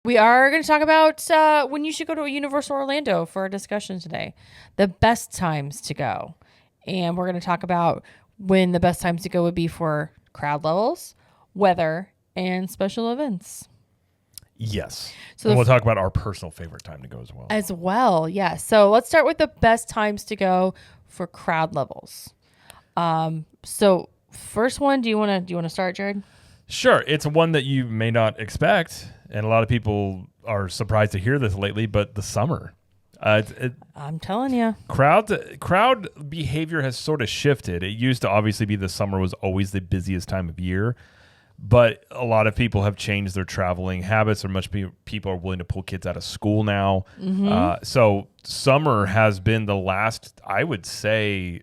We are going to talk about when you should go to a Universal Orlando for a discussion today. The best times to go. And we're going to talk about when the best times to go would be for crowd levels, weather, and special events. Yes. So and we'll talk about our personal favorite time to go as well. As well, yeah. So let's start with the best times to go for crowd levels. So first one, do you want to start, Jared? Sure. It's one that you may not expect, and a lot of people are surprised to hear this lately, but the summer. I'm telling you. Crowd behavior has sort of shifted. It used to obviously be the summer was always the busiest time of year. But a lot of people have changed their traveling habits, or people are willing to pull kids out of school now. Mm-hmm. So summer has been the last, I would say,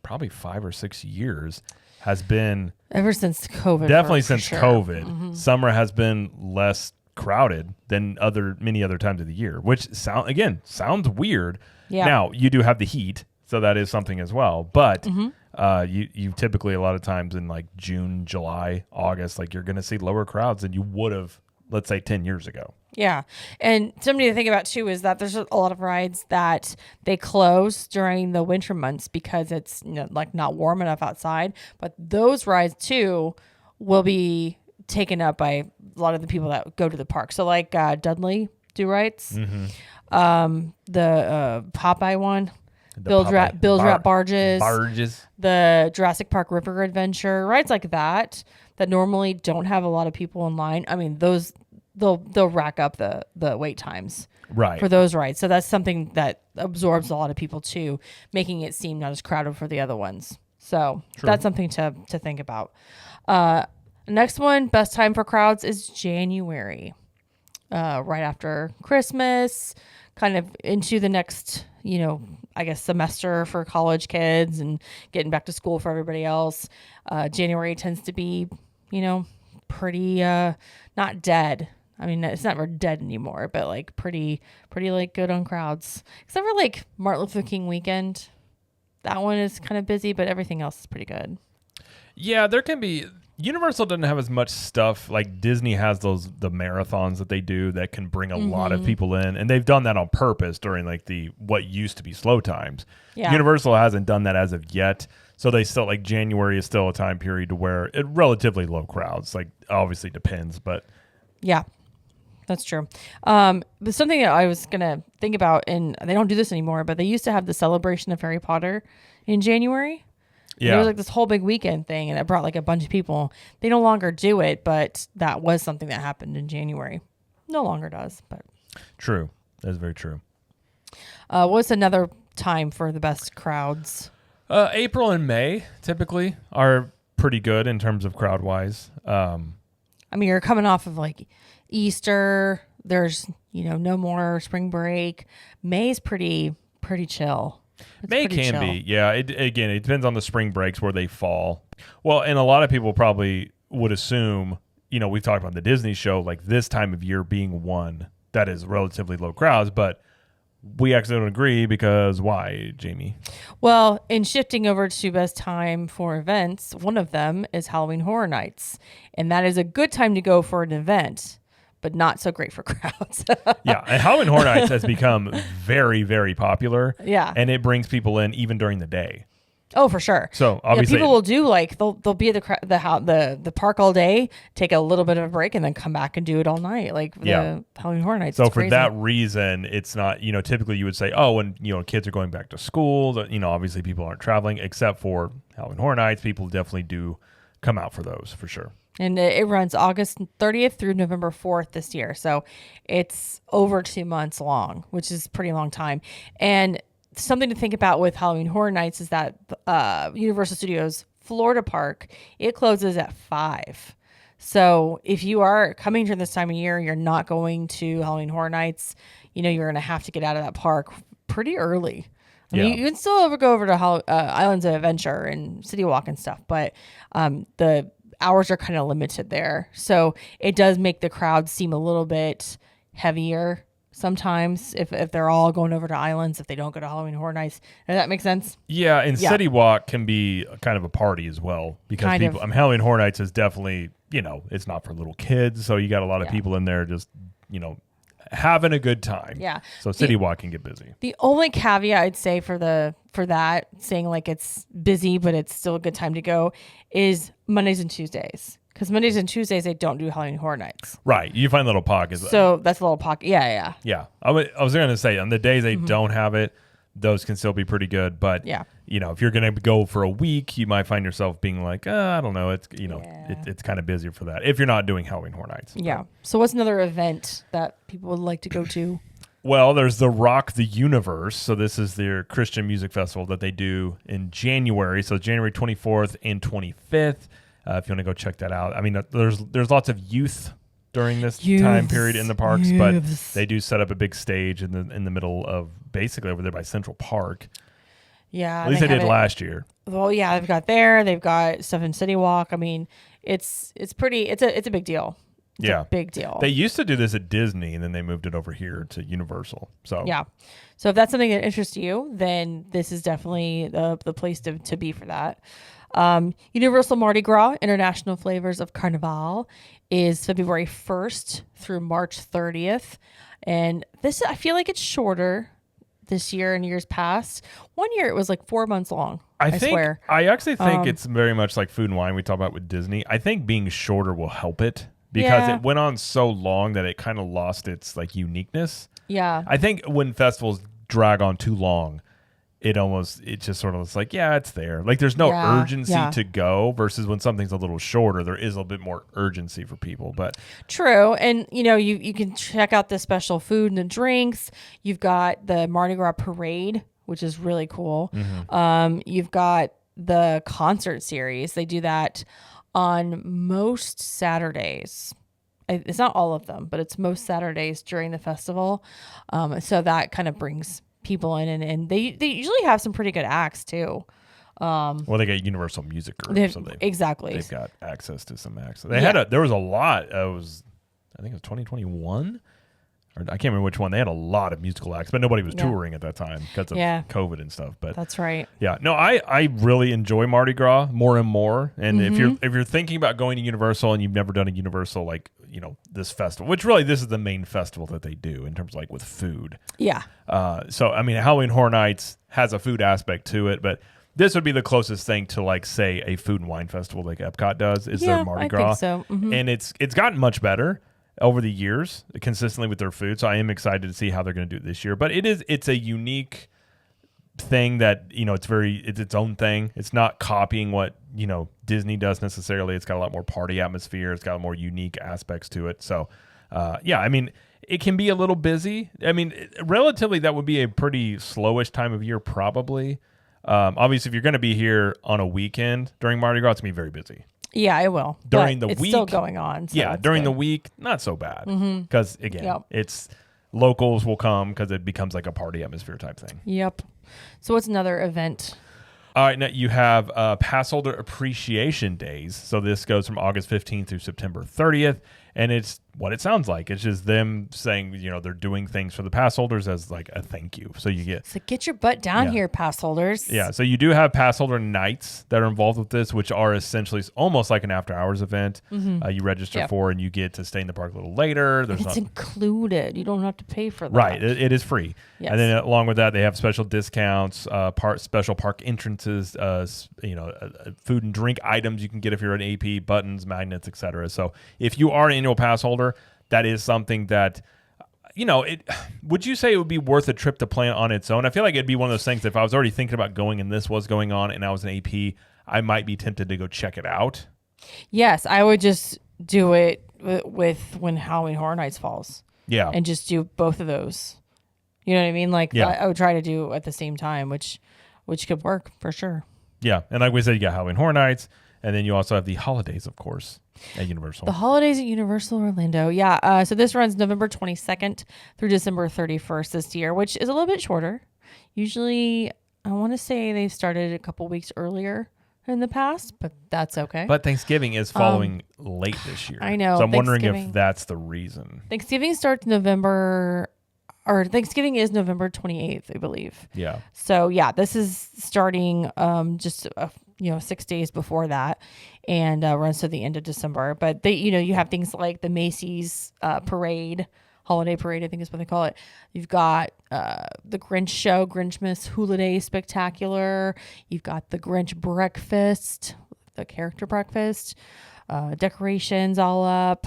probably 5 or 6 years has been ever since COVID. Definitely since sure. COVID, Mm-hmm. summer has been less crowded than many other times of the year, which sounds weird. Yeah. Now you do have the heat, so that is something as well. But Mm-hmm. you typically a lot of times in like June, July, August, like you're going to see lower crowds than you would have, let's say, 10 years ago. Yeah. And something to think about too is that there's a lot of rides that they close during the winter months because it's like not warm enough outside. But those rides too will be taken up by a lot of the people that go to the park. So like Dudley do rides, Mm-hmm. The Popeye one. Build Rat Barges, the Jurassic Park River Adventure, rides like that normally don't have a lot of people in line. I mean, those they'll rack up the wait times for those rides. So that's something that absorbs a lot of people too, making it seem not as crowded for the other ones. So that's something to think about. Next one, best time for crowds is January, right after Christmas, kind of into the next, I guess semester for college kids and getting back to school for everybody else. January tends to be, pretty not dead. I mean, it's never dead anymore, but like pretty like good on crowds. Except for like Martin Luther King weekend. That one is kind of busy, but everything else is pretty good. Yeah, there can be. Universal doesn't have as much stuff like Disney has the marathons that they do that can bring a lot of people in, and they've done that on purpose during like what used to be slow times. Yeah. Universal hasn't done that as of yet, so they still like January is still a time period to where it relatively low crowds. Like obviously depends, but yeah, that's true. But something that I was gonna think about, and they don't do this anymore, but they used to have the celebration of Harry Potter in January. Yeah. There was like this whole big weekend thing, and it brought like a bunch of people. They no longer do it, but that was something that happened in January. No longer does, but true. That's very true. What's another time for the best crowds? April and May typically are pretty good in terms of crowd wise. I mean, you're coming off of like Easter. There's no more spring break. May's pretty chill. May can be, yeah. It depends on the spring breaks where they fall. Well, and a lot of people probably would assume, we've talked about the Disney show, like this time of year being one that is relatively low crowds, but we actually don't agree because why, Jamie? Well, in shifting over to best time for events, one of them is Halloween Horror Nights, and that is a good time to go for an event, but not so great for crowds. Yeah, and Halloween Horror Nights has become very, very popular. Yeah. And it brings people in even during the day. Oh, for sure. So obviously, people will do like they'll be at the park all day, take a little bit of a break, and then come back and do it all night, like the Halloween Horror Nights. So for that reason, it's not typically you would say, oh, when kids are going back to school, obviously people aren't traveling, except for Halloween Horror Nights. People definitely do come out for those for sure. And it runs August 30th through November 4th this year. So it's over 2 months long, which is a pretty long time. And something to think about with Halloween Horror Nights is that Universal Studios Florida Park, it closes at 5. So if you are coming during this time of year, you're not going to Halloween Horror Nights, you're going to have to get out of that park pretty early. I mean, you can still go over to Islands of Adventure and City Walk and stuff, but the hours are kind of limited there. So it does make the crowd seem a little bit heavier sometimes if they're all going over to Islands, if they don't go to Halloween Horror Nights. Does that make sense? Yeah, and City Walk can be kind of a party as well because Halloween Horror Nights is definitely, it's not for little kids. So you got a lot of people in there just having a good time. Yeah. So City Walk can get busy. The only caveat I'd say for that, saying like it's busy but it's still a good time to go, is Mondays and Tuesdays. Because Mondays and Tuesdays they don't do Halloween Horror Nights. Right. You find little pockets. So that's a little pocket. Yeah. Yeah. I was going to say on the days they don't have it, those can still be pretty good. But yeah. If you're going to go for a week, you might find yourself being like, I don't know. It's it's kind of busier for that if you're not doing Halloween Horror Nights. Yeah. So what's another event that people would like to go to? Well, there's the Rock the Universe. So this is their Christian music festival that they do in January. So January 24th and 25th. If you want to go check that out. I mean, there's lots of youth during this time period in the parks, but they do set up a big stage in the middle of basically over there by Central Park. Yeah, at least they did last year. Well, yeah, they've got stuff in City Walk. I mean, it's a big deal. It's a big deal. They used to do this at Disney, and then they moved it over here to Universal. So yeah, so if that's something that interests you, then this is definitely the place to be for that. Universal Mardi Gras International Flavors of Carnival is February 1st through March 30th. And this, I feel like it's shorter this year and years past. One year it was like 4 months long. I swear. I actually think it's very much like Food and Wine we talk about with Disney. I think being shorter will help it because it went on so long that it kind of lost its like uniqueness. Yeah. I think when festivals drag on too long, it just sort of is like, it's there. Like there's no urgency to go versus when something's a little shorter, there is a little bit more urgency for people. But true. And you can check out the special food and the drinks. You've got the Mardi Gras parade, which is really cool. Mm-hmm. You've got the concert series. They do that on most Saturdays. It's not all of them, but it's most Saturdays during the festival. So that kind of brings people in, and they usually have some pretty good acts too. Well, they got Universal Music Group, so they've got access to some acts. There was a lot. I think it was 2021, or I can't remember which one. They had a lot of musical acts, but nobody was touring at that time because of COVID and stuff. But that's right. Yeah, no, I really enjoy Mardi Gras more and more. And if you're thinking about going to Universal and you've never done a Universal this festival, which really this is the main festival that they do in terms of like with food. Yeah. So I mean, Halloween Horror Nights has a food aspect to it, but this would be the closest thing to like say a Food and Wine festival like Epcot does is their Mardi Gras. I think so. Mm-hmm. And it's gotten much better over the years consistently with their food. So I am excited to see how they're going to do it this year. But it's a unique thing that it's its own thing. It's not copying what Disney does necessarily. It's got a lot more party atmosphere. It's got more unique aspects to it. So I mean, it can be a little busy. I mean, relatively that would be a pretty slowish time of year probably. Obviously, if you're going to be here on a weekend during Mardi Gras, it's going to be very busy. Yeah, it will. During the week, it's still going on. So during the week, not so bad because again, it's locals will come because it becomes like a party atmosphere type thing. Yep. So what's another event? All right, now you have Pass Holder Appreciation Days. So this goes from August 15th through September 30th. And it's what it sounds like. It's just them saying, they're doing things for the pass holders as like a thank you. So you get your butt down here, pass holders. Yeah. So you do have pass holder nights that are involved with this, which are essentially almost like an after hours event. Mm-hmm. You register for and you get to stay in the park a little later. It's included. You don't have to pay for that. Right. It is free. Yes. And then along with that, they have special discounts, special park entrances, food and drink items you can get if you're an AP, buttons, magnets, etc. So if you are an annual pass holder, that is something that would you say it would be worth a trip to plan on its own? I feel like it'd be one of those things that if I was already thinking about going and this was going on and I was an AP, I might be tempted to go check it out. Yes, I would just do it with when Halloween Horror Nights falls. Yeah. And just do both of those. You know what I mean? Like I would try to do at the same time, which could work for sure. Yeah. And like we said, you got Halloween Horror Nights, and then you also have the holidays, of course, at Universal. The holidays at Universal Orlando. Yeah. So this runs November 22nd through December 31st this year, which is a little bit shorter. Usually, I want to say they started a couple weeks earlier in the past, but that's okay. But Thanksgiving is following late this year. I know. So I'm wondering if that's the reason. Thanksgiving starts Thanksgiving is November 28th, I believe. Yeah. So yeah, this is starting just 6 days before that, and runs to the end of December. But you have things like the Macy's parade Holiday Parade, I think is what they call it. You've got the Grinch show, Grinchmas Holiday Spectacular. You've got the Grinch breakfast, the character breakfast, decorations all up,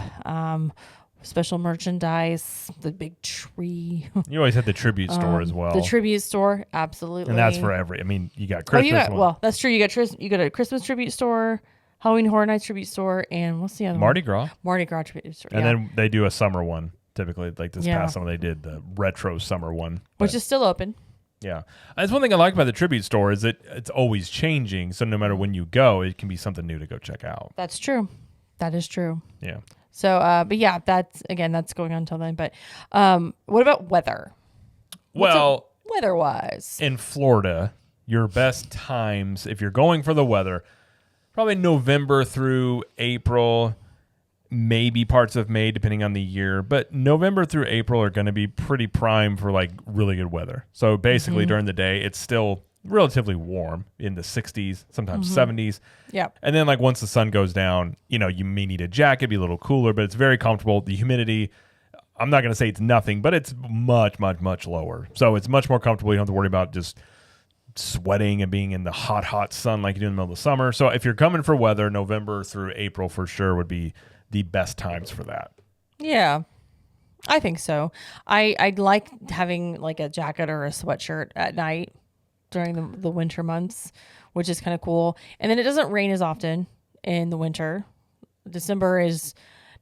special merchandise, the big tree. You always had the tribute store as well. The tribute store, absolutely. And that's for you got Christmas. That's true. You got a Christmas tribute store, Halloween Horror Nights tribute store, and what's the other Mardi one? Gras. Mardi Gras tribute store. And then they do a summer one. Typically, like this past summer, they did the retro summer one, which is still open. Yeah, that's one thing I like about the tribute store is that it's always changing. So no matter when you go, it can be something new to go check out. That's true. That is true. Yeah. So, but yeah, that's going on until then. But what about weather? Well, weather-wise, in Florida, your best times if you're going for the weather, probably November through April. Maybe parts of May, depending on the year, but November through April are going to be pretty prime for like really good weather. So basically during the day, it's still relatively warm in the 60s, sometimes 70s. Yeah. And then like once the sun goes down, you may need a jacket, be a little cooler, but it's very comfortable. The humidity, I'm not going to say it's nothing, but it's much, much, much lower. So it's much more comfortable. You don't have to worry about just sweating and being in the hot sun like you do in the middle of the summer. So if you're coming for weather, November through April for sure would be the best times for that. Yeah, I think so. I'd like having like a jacket or a sweatshirt at night during the winter months, which is kind of cool. And then it doesn't rain as often in the winter. December is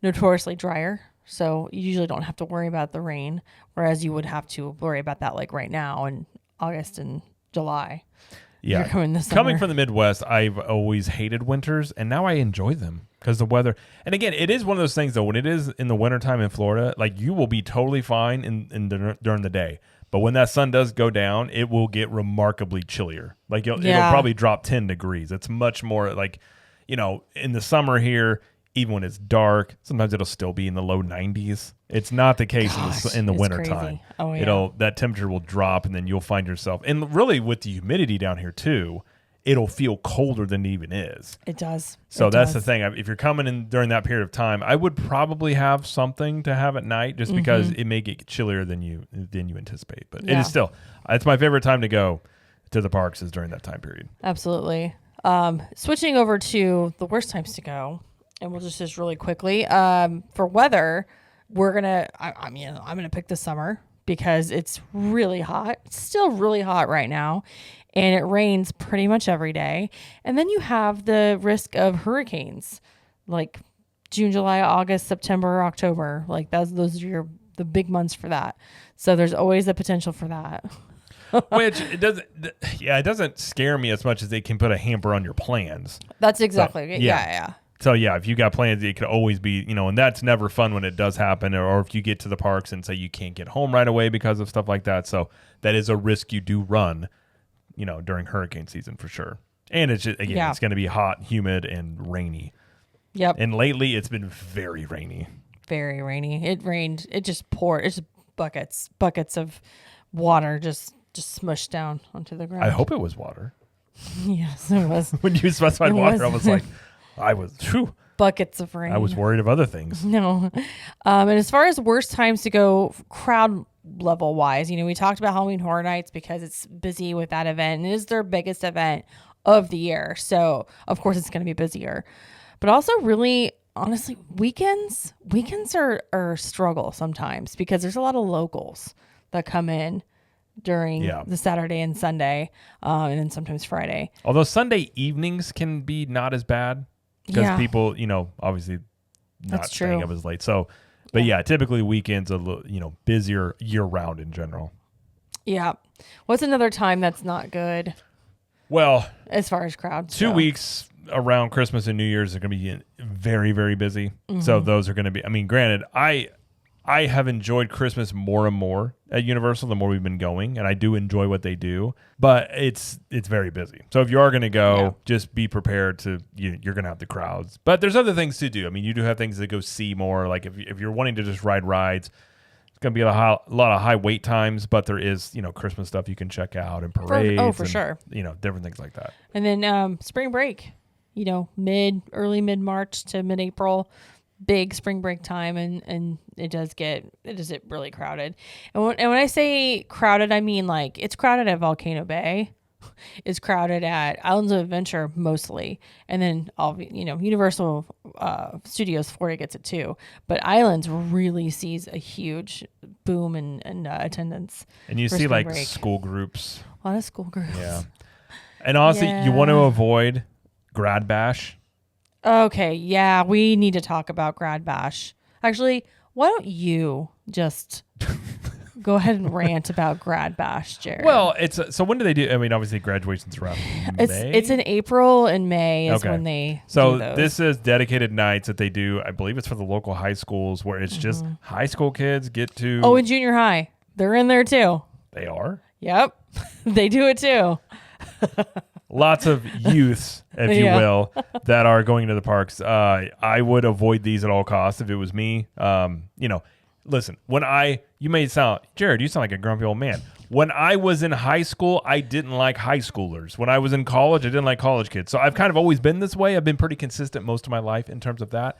notoriously drier, so you usually don't have to worry about the rain, whereas you would have to worry about that like right now in August and July. Yeah, coming from the Midwest, I've always hated winters, and now I enjoy them because the weather. And again, it is one of those things, though, when it is in the wintertime in Florida, like you will be totally fine during the day. But when that sun does go down, it will get remarkably chillier. Like it'll probably drop 10 degrees. It's much more like, in the summer here, even when it's dark, sometimes it'll still be in the low 90s. It's not the case in the wintertime. Oh, yeah. That temperature will drop, and then you'll find yourself, and really with the humidity down here too, it'll feel colder than it even is. It does. So that's the thing. If you're coming in during that period of time, I would probably have something to have at night, just because it may get chillier than you anticipate. But it is still, it's my favorite time to go to the parks is during that time period. Absolutely. Switching over to the worst times to go. And we'll just really quickly, for weather, I'm gonna pick the summer because it's really hot. It's still really hot right now, and it rains pretty much every day. And then you have the risk of hurricanes, like June, July, August, September, October. Like those are the big months for that. So there's always the potential for that. Which it doesn't scare me as much as it can put a hamper on your plans. That's exactly yeah. So, yeah, if you got plans, it could always be, and that's never fun when it does happen, or if you get to the parks and say you can't get home right away because of stuff like that. So that is a risk you do run, during hurricane season for sure. And it's just, again, it's going to be hot, humid, and rainy. Yep. And lately it's been very rainy. Very rainy. It rained. It just poured. It's just buckets of water just smushed down onto the ground. I hope it was water. Yes, it was. When you specified water, I was like... buckets of rain. I was worried of other things. No. And as far as worst times to go crowd level wise, we talked about Halloween Horror Nights because it's busy with that event, and it is their biggest event of the year. So of course it's going to be busier, but also really honestly, weekends are a struggle sometimes because there's a lot of locals that come in during the Saturday and Sunday, and then sometimes Friday. Although Sunday evenings can be not as bad. Because people, obviously not staying up as late. So, but typically weekends a little, busier year round in general. Yeah. What's another time that's not good? Well, as far as crowds, 2 weeks around Christmas and New Year's are going to be very, very busy. So those are going to be, granted, I have enjoyed Christmas more and more at Universal the more we've been going, and I do enjoy what they do, but it's very busy. So if you are going to go, just be prepared to you're going to have the crowds. But there's other things to do. You do have things to go see more. Like if you're wanting to just ride rides, it's going to be a lot of high wait times, but there is Christmas stuff you can check out and parades. For sure. Different things like that. And then spring break, early mid March to mid April. big spring break time, and it does get really crowded. And when I say crowded, I mean like it's crowded at Volcano Bay. Is crowded at Islands of Adventure mostly, and then Universal Studios Florida gets it too. But Islands really sees a huge boom in attendance. And you see like school groups, a lot of school groups. Yeah, and honestly, you want to avoid Grad Bash. Okay, yeah, we need to talk about Grad Bash. Actually, why don't you just go ahead and rant about Grad Bash, Jared? Well, so when do they do? I mean, obviously graduation's around May. It's in April and May is when they do those. This is dedicated nights that they do. I believe it's for the local high schools where it's just high school kids get to. Oh, and junior high. They're in there too. They are? Yep. They do it too. Lots of youths, if you will, that are going to the parks. I would avoid these at all costs if it was me. Listen, you may sound, Jared, you sound like a grumpy old man. When I was in high school, I didn't like high schoolers. When I was in college, I didn't like college kids. So I've kind of always been this way. I've been pretty consistent most of my life in terms of that.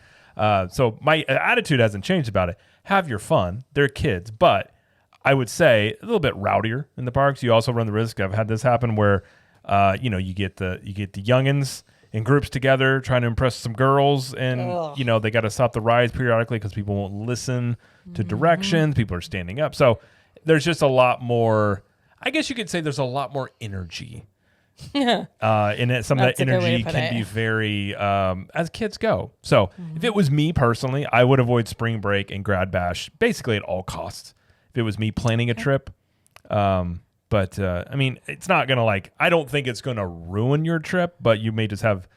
So my attitude hasn't changed about it. Have your fun. They're kids. But I would say a little bit rowdier in the parks. You also run the risk. I've had this happen where, you get the youngins in groups together trying to impress some girls, and they got to stop the rides periodically because people won't listen to directions. People are standing up, so there's just a lot more. I guess you could say there's a lot more energy. In it, some of that energy can be very as kids go. So if it was me personally, I would avoid spring break and Grad Bash basically at all costs. If it was me planning a trip. But I mean, it's not going to I don't think it's going to ruin your trip, but you may just have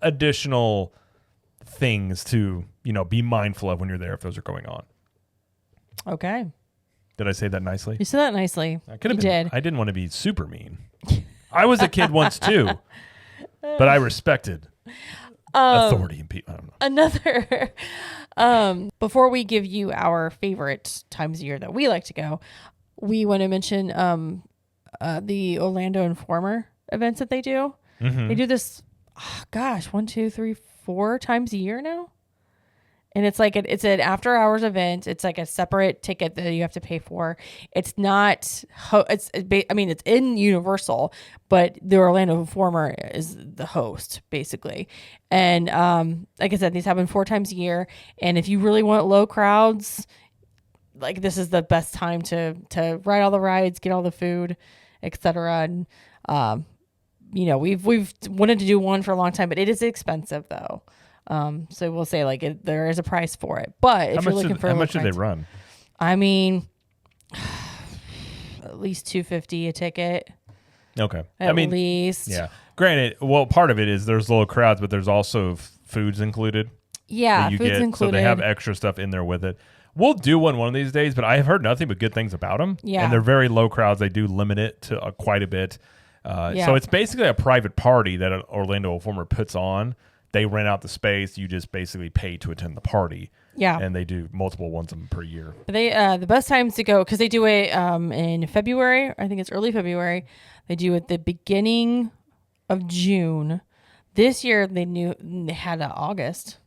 additional things to, be mindful of when you're there if those are going on. Okay. Did I say that nicely? You said that nicely. I didn't want to be super mean. I was a kid once too, but I respected authority and people. I don't know. Another, before we give you our favorite times of year that we like to go, we want to mention the Orlando Informer events that they do. Mm-hmm. They do this, 1, 2, 3, 4 times a year now. And it's like it's an after hours event. It's like a separate ticket that you have to pay for. It's not, it's in Universal, but the Orlando Informer is the host basically. And like I said, these happen 4 times a year. And if you really want low crowds, this is the best time to ride all the rides, get all the food, etc. And we've wanted to do one for a long time, but it is expensive though. So we'll say there is a price for it. But if you're looking for how much do they run? I mean, at least $250 a ticket. Okay, at least. Yeah. Granted, well, part of it is there's low crowds, but there's also foods included. Yeah, food's included. So they have extra stuff in there with it. We'll do one of these days, but I have heard nothing but good things about them. Yeah. And they're very low crowds. They do limit it to quite a bit. So it's basically a private party that Orlando Informer puts on. They rent out the space. You just basically pay to attend the party. Yeah. And they do multiple ones of them per year. They the best times to go, because they do it in February. I think it's early February. They do it the beginning of June. This year they had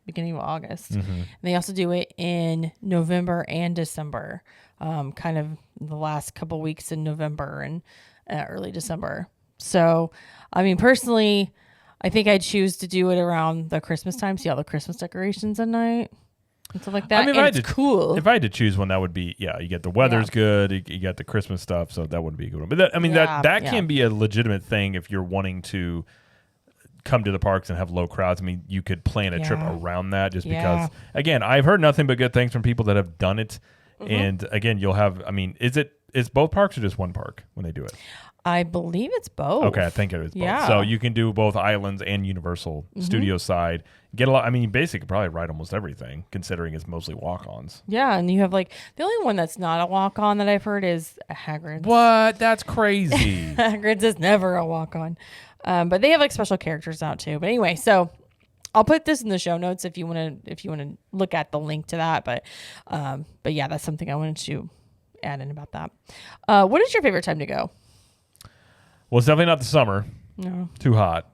beginning of August. Mm-hmm. And they also do it in November and December, kind of the last couple weeks in November and early December. So, I mean, personally, I think I'd choose to do it around the Christmas time. See all the Christmas decorations at night and stuff like that. I mean, it's cool. If I had to choose one, that would be, you get the weather's good. You got the Christmas stuff, so that would be a good one. But that can be a legitimate thing if you're wanting to come to the parks and have low crowds. I mean, you could plan a trip around that because, again, I've heard nothing but good things from people that have done it. Mm-hmm. And again, you'll have, is both parks or just one park when they do it? I believe it's both. Okay, I think it is both. Yeah. So you can do both Islands and Universal Studio side. Get a lot. I mean, you basically could probably ride almost everything, considering it's mostly walk-ons. Yeah, and you have the only one that's not a walk-on that I've heard is Hagrid's. What? That's crazy. Hagrid's is never a walk-on, but they have special characters out too. But anyway, so I'll put this in the show notes if you want to look at the link to that. But yeah, that's something I wanted to add in about that. What is your favorite time to go? Well, it's definitely not the summer. No. Too hot.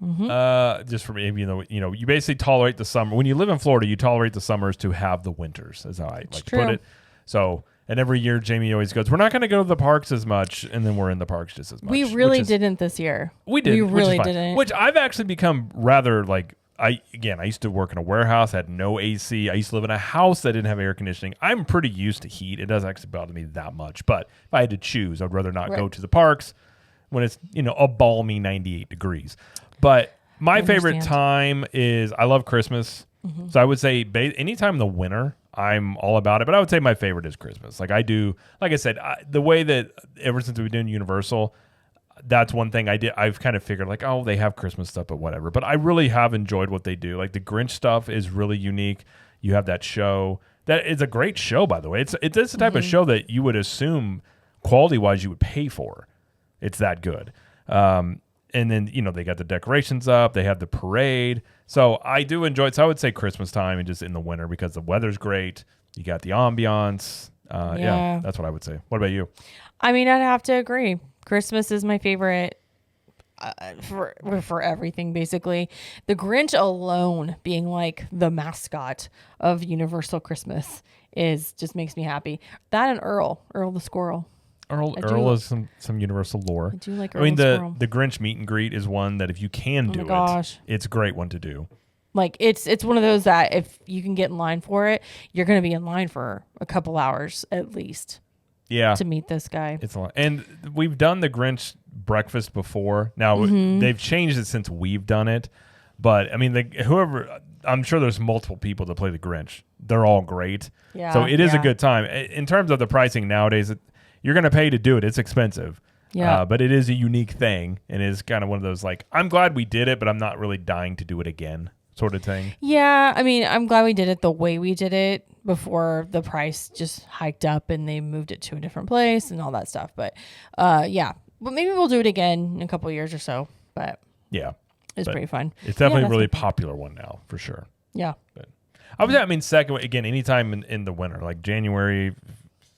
Just for me, you basically tolerate the summer. When you live in Florida, you tolerate the summers to have the winters, is how I like to put it. So, and every year Jamie always goes, we're not going to go to the parks as much, and then we're in the parks just as much. We really didn't this year. We did. We really didn't. Which I've actually become rather like, I used to work in a warehouse, had no AC. I used to live in a house that didn't have air conditioning. I'm pretty used to heat. It doesn't actually bother me that much. But if I had to choose, I'd rather not go to the parks when it's, a balmy 98 degrees. But my favorite time is, I love Christmas. Mm-hmm. So I would say anytime in the winter, I'm all about it. But I would say my favorite is Christmas. Like I said, the way that ever since we've been doing Universal, that's one thing I've kind of figured like, oh, they have Christmas stuff, but whatever. But I really have enjoyed what they do. Like the Grinch stuff is really unique. You have that show. That is a great show, by the way. It's the type of show that you would assume quality-wise you would pay for. It's that good. And then, they got the decorations up. They have the parade. So I do enjoy it. So I would say Christmas time and just in the winter because the weather's great. You got the ambiance. Yeah, that's what I would say. What about you? I mean, I'd have to agree. Christmas is my favorite for everything, basically. The Grinch alone being like the mascot of Universal Christmas just makes me happy. That and Earl the squirrel. Earl is some Universal lore. I do like Earl the squirrel. The Grinch meet and greet is one that if you can do it, it's a great one to do. Like it's one of those that if you can get in line for it, you're going to be in line for a couple hours at least. Yeah, to meet this guy. It's a lot. And we've done the Grinch breakfast before. Now they've changed it since we've done it. But I mean, I'm sure there's multiple people that play the Grinch. They're all great. Yeah. So it is a good time. In terms of the pricing nowadays, you're going to pay to do it. It's expensive. Yeah. But it is a unique thing. And it's kind of one of those like, I'm glad we did it, but I'm not really dying to do it again sort of thing. Yeah. I mean, I'm glad we did it the way we did it before the price just hiked up and they moved it to a different place and all that stuff. But yeah. But maybe we'll do it again in a couple of years or so. But yeah. It's pretty fun. It's definitely a really popular one now, for sure. Yeah. But I mean, second, again, anytime in the winter, like January,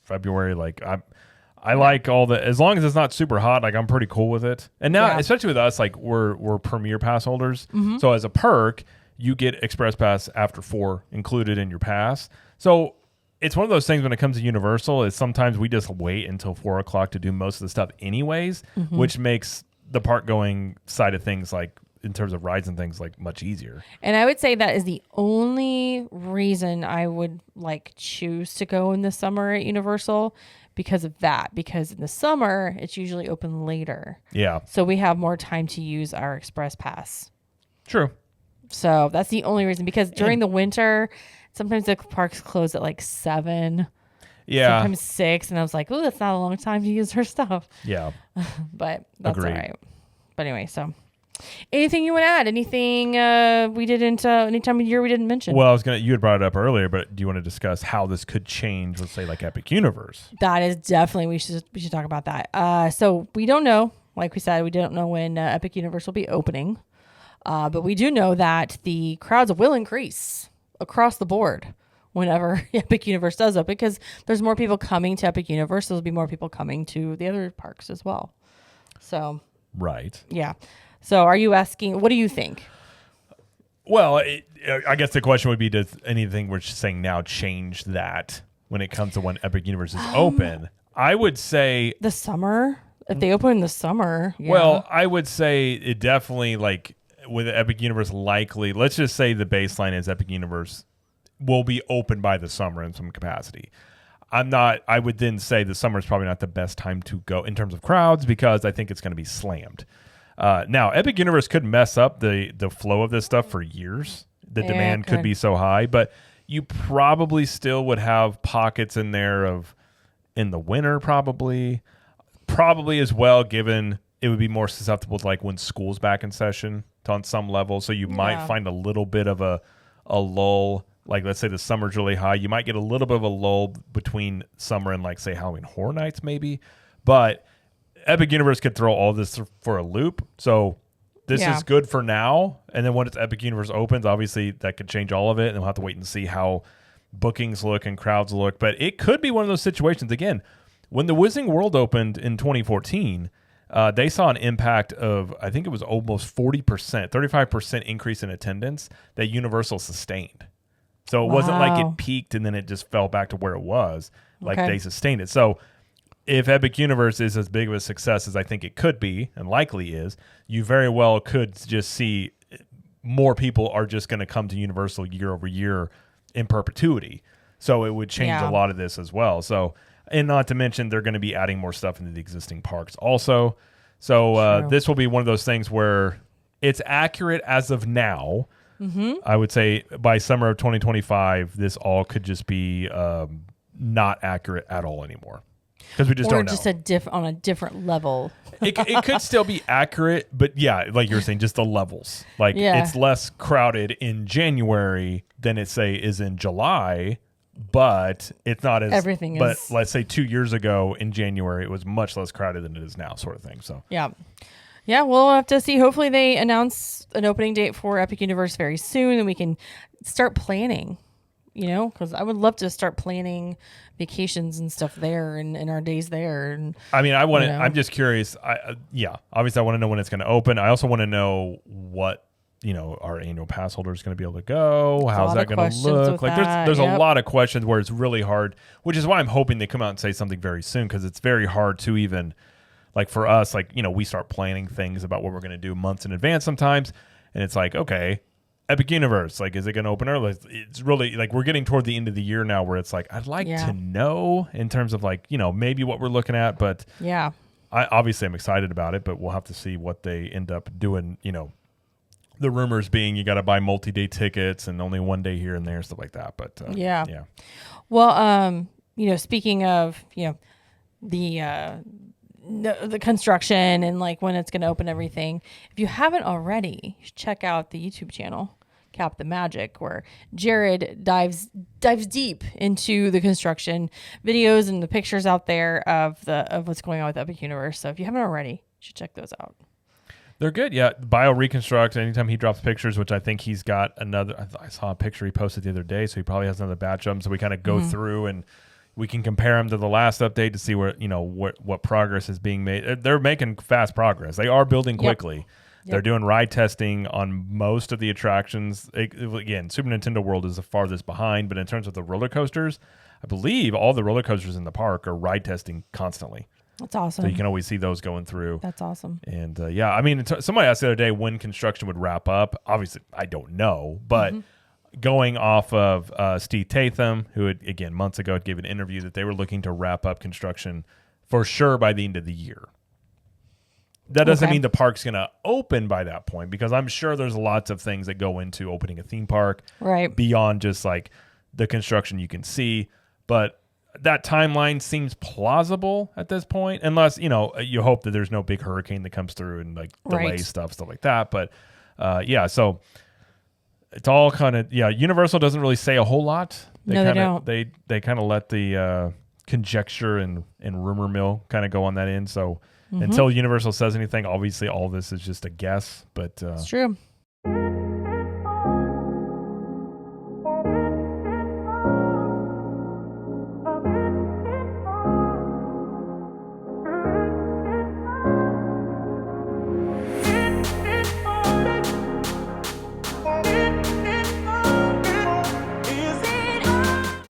February, like I like all as long as it's not super hot, like I'm pretty cool with it. And now, especially with us, like we're Premier Pass holders. Mm-hmm. So as a perk, you get Express Pass after 4 included in your pass. So it's one of those things when it comes to Universal is sometimes we just wait until 4 o'clock to do most of the stuff anyways, which makes the park going side of things like in terms of rides and things like much easier. And I would say that is the only reason I would like choose to go in the summer at Universal because of that. Because in the summer, it's usually open later. Yeah. So we have more time to use our Express Pass. True. So that's the only reason. Because during the winter, sometimes the parks close at like 7. Yeah. Sometimes 6. And I was like, oh, that's not a long time to use her stuff. Yeah. But that's all right. But anyway, so anything you want to add? Anything we didn't, any time of year we didn't mention? Well, you had brought it up earlier, but do you want to discuss how this could change, let's say, like Epic Universe? That is definitely, we should talk about that. So we don't know, like we said, we don't know when Epic Universe will be opening. But we do know that the crowds will increase across the board whenever Epic Universe does open because there's more people coming to Epic Universe. There'll be more people coming to the other parks as well. So. Right. Yeah. So are you asking, what do you think? Well, I guess the question would be, does anything we're saying now change that when it comes to when Epic Universe is open? I would say... The summer? If they open in the summer, yeah. Well, I would say it definitely, like, with Epic Universe likely, let's just say the baseline is Epic Universe will be open by the summer in some capacity. I would then say the summer is probably not the best time to go in terms of crowds because I think it's going to be slammed. Now, Epic Universe could mess up the flow of this stuff for years. The demand could be so high, but you probably still would have pockets in there in the winter probably as well, given it would be more susceptible to like when school's back in session on some level. So you might find a little bit of a lull. Like, let's say the summer's really high. You might get a little bit of a lull between summer and, like, say, Halloween Horror Nights maybe. But Epic Universe could throw all this for a loop. So this is good for now. And then when Epic Universe opens, obviously that could change all of it. And we'll have to wait and see how bookings look and crowds look. But it could be one of those situations. Again, when the Wizarding World opened in 2014, they saw an impact of, I think it was almost 40%, 35% increase in attendance that Universal sustained. So it wasn't like it peaked and then it just fell back to where it was. Like they sustained it. So if Epic Universe is as big of a success as I think it could be and likely is, you very well could just see more people are just going to come to Universal year over year in perpetuity. So it would change a lot of this as well. So, and not to mention they're going to be adding more stuff into the existing parks also. So this will be one of those things where it's accurate as of now. I would say by summer of 2025, this all could just be not accurate at all anymore. Because we just don't know. Or just on a different level. It could still be accurate, but yeah, like you were saying, just the levels. Like it's less crowded in January than it is in July, but it's not as everything but is. Let's say 2 years ago in January, it was much less crowded than it is now, sort of thing. So yeah, we'll have to see. Hopefully they announce an opening date for Epic Universe very soon and we can start planning, because I would love to start planning vacations and stuff there and our days there. And I mean, I'm just curious. Obviously I want to know when it's going to open. I also want to know what, our annual pass holder is going to be able to go. How's that going to look? Like there's a lot of questions where it's really hard, which is why I'm hoping they come out and say something very soon. Cause it's very hard to even, like for us, like, we start planning things about what we're going to do months in advance sometimes. And it's like, okay, Epic Universe, like, is it going to open early? It's really like we're getting toward the end of the year now where it's like, I'd like to know in terms of like, maybe what we're looking at. But obviously I'm excited about it, but we'll have to see what they end up doing. The rumors being you got to buy multi-day tickets and only one day here and there, stuff like that. But Well, speaking of, the construction and like when it's going to open everything. If you haven't already, you should check out the YouTube channel, Cap the Magic, where Jared dives deep into the construction videos and the pictures out there of what's going on with Epic Universe. So if you haven't already, you should check those out. They're good. Yeah. Bio Reconstruct, anytime he drops pictures, which I think he's got another, I saw a picture he posted the other day. So he probably has another batch of them. So we kind of go through and we can compare them to the last update to see where, what progress is being made. They're making fast progress. They are building quickly. Yep. They're doing ride testing on most of the attractions. Again, Super Nintendo World is the farthest behind, but in terms of the roller coasters, I believe all the roller coasters in the park are ride testing constantly. That's awesome. So you can always see those going through. That's awesome. And I mean, somebody asked the other day when construction would wrap up. Obviously, I don't know, but going off of Steve Tatham, who had, again, months ago gave an interview that they were looking to wrap up construction for sure by the end of the year. That doesn't mean the park's going to open by that point, because I'm sure there's lots of things that go into opening a theme park beyond just like the construction you can see. But that timeline seems plausible at this point, unless, you hope that there's no big hurricane that comes through and like delays stuff like that. But so it's all kind of, Universal doesn't really say a whole lot. They don't. They kind of let the conjecture and rumor mill kind of go on that end. So until Universal says anything, obviously all this is just a guess. But it's true.